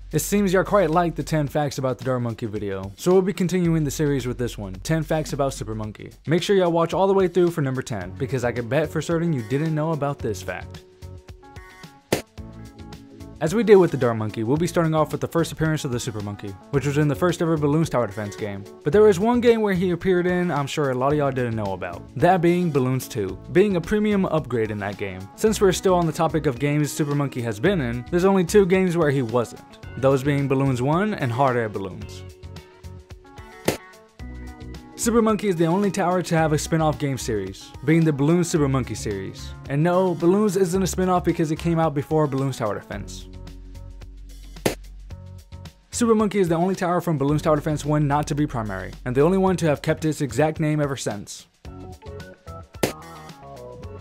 It seems y'all quite like the 10 facts about the Dart Monkey video, so we'll be continuing the series with this one, 10 facts about Super Monkey. Make sure y'all watch all the way through for number 10, because I can bet for certain you didn't know about this fact. As we did with the Dart Monkey, we'll be starting off with the first appearance of the Super Monkey, which was in the first ever Bloons Tower Defense game. But there was one game where he appeared in I'm sure a lot of y'all didn't know about, that being Bloons 2, being a premium upgrade in that game. Since we're still on the topic of games Super Monkey has been in, there's only 2 games where he wasn't, those being Bloons 1 and Hot Air Balloons. Super Monkey is the only tower to have a spin-off game series, being the Bloons Super Monkey series. And no, Bloons isn't a spin-off because it came out before Bloons Tower Defense. Super Monkey is the only tower from Bloons Tower Defense 1 not to be primary, and the only one to have kept its exact name ever since.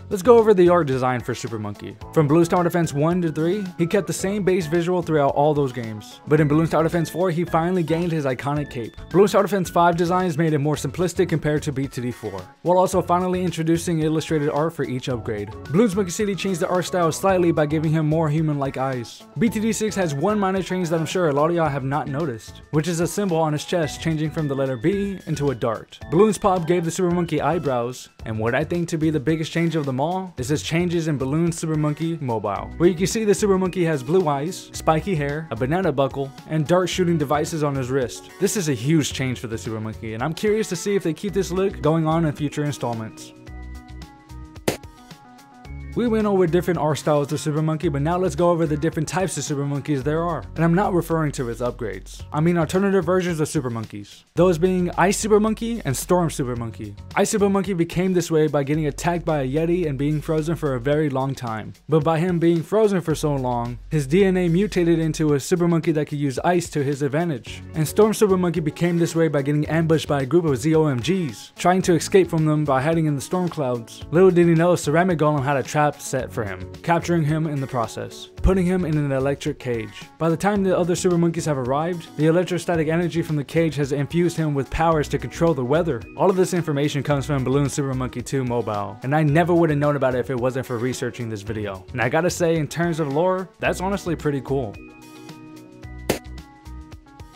Let's go over the art design for Super Monkey. From Bloons Tower Defense 1 to 3, he kept the same base visual throughout all those games. But in Bloons Tower Defense 4, he finally gained his iconic cape. Bloons Tower Defense 5 designs made it more simplistic compared to BTD4, while also finally introducing illustrated art for each upgrade. Bloons Monkey City changed the art style slightly by giving him more human-like eyes. BTD6 has one minor change that I'm sure a lot of y'all have not noticed, which is a symbol on his chest changing from the letter B into a dart. Bloons Pop gave the Super Monkey eyebrows, and what I think to be the biggest change of them all is his changes in Bloons Super Monkey Mobile, where you can see the Super Monkey has blue eyes, spiky hair, a banana buckle, and dart shooting devices on his wrist. This is a huge change for the Super Monkey, and I'm curious to see if they keep this look going on in future installments. We went over different art styles of Super Monkey, but now let's go over the different types of Super Monkeys there are. And I'm not referring to its upgrades. I mean alternative versions of Super Monkeys. Those being Ice Super Monkey and Storm Super Monkey. Ice Super Monkey became this way by getting attacked by a Yeti and being frozen for a very long time. But by him being frozen for so long, his DNA mutated into a Super Monkey that could use ice to his advantage. And Storm Super Monkey became this way by getting ambushed by a group of ZOMGs, trying to escape from them by hiding in the storm clouds. Little did he know Ceramic Golem had a trap set for him, capturing him in the process, putting him in an electric cage. By the time the other Super Monkeys have arrived, the electrostatic energy from the cage has infused him with powers to control the weather. All of this information comes from Bloons Super Monkey 2 Mobile, and I never would have known about it if it wasn't for researching this video. And I gotta say, in terms of lore, that's honestly pretty cool.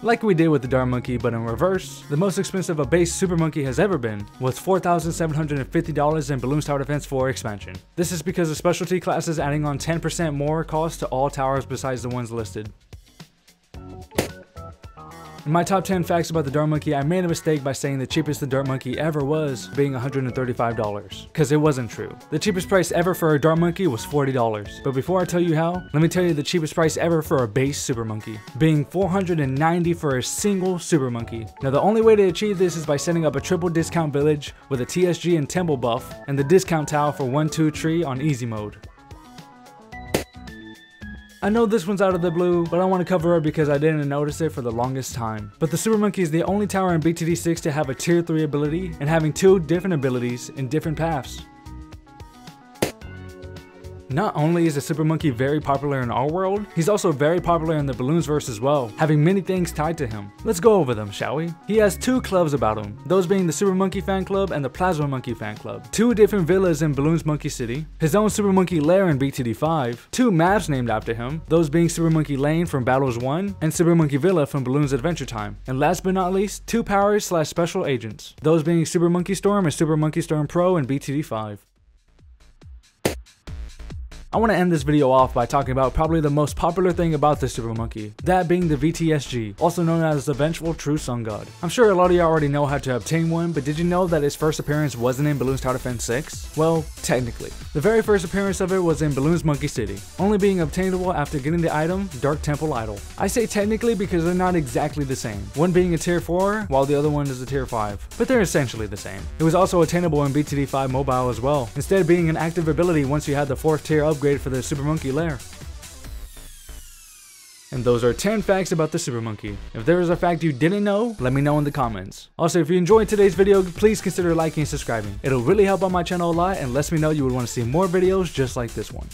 Like we did with the Dart Monkey, but in reverse, the most expensive a base Super Monkey has ever been was $4,750 in Bloons Tower Defense 4 expansion. This is because the specialty class is adding on 10% more cost to all towers besides the ones listed. In my top 10 facts about the Dart Monkey, I made a mistake by saying the cheapest the Dart Monkey ever was being $135, because it wasn't true. The cheapest price ever for a Dart Monkey was $40, but before I tell you how, let me tell you the cheapest price ever for a base Super Monkey, being $490 for a single Super Monkey. Now the only way to achieve this is by setting up a triple discount village with a TSG and Temple buff, and the discount tile for 1-2 tree on easy mode. I know this one's out of the blue, but I want to cover it because I didn't notice it for the longest time. But the Super Monkey is the only tower in BTD6 to have a tier 3 ability and having 2 different abilities in different paths. Not only is the Super Monkey very popular in our world, he's also very popular in the Bloonsverse as well, having many things tied to him. Let's go over them, shall we? He has 2 clubs about him, those being the Super Monkey Fan Club and the Plasma Monkey Fan Club, 2 different villas in Bloons Monkey City, his own Super Monkey Lair in BTD5, 2 maps named after him, those being Super Monkey Lane from Battles 1 and Super Monkey Villa from Bloons Adventure Time, and last but not least, 2 powers / special agents, those being Super Monkey Storm and Super Monkey Storm Pro in BTD5. I want to end this video off by talking about probably the most popular thing about the Super Monkey, that being the VTSG, also known as the Vengeful True Sun God. I'm sure a lot of you already know how to obtain one, but did you know that its first appearance wasn't in Bloons Tower Defense 6? Well, technically. The very first appearance of it was in Bloons Monkey City, only being obtainable after getting the item Dark Temple Idol. I say technically because they're not exactly the same, one being a tier 4 while the other one is a tier 5, but they're essentially the same. It was also attainable in BTD5 Mobile as well, instead being an active ability once you had the 4th tier upgrade for the Super Monkey Lair. And those are 10 facts about the Super Monkey. If there is a fact you didn't know, let me know in the comments. Also, if you enjoyed today's video, please consider liking and subscribing. It'll really help out my channel a lot and lets me know you would want to see more videos just like this one.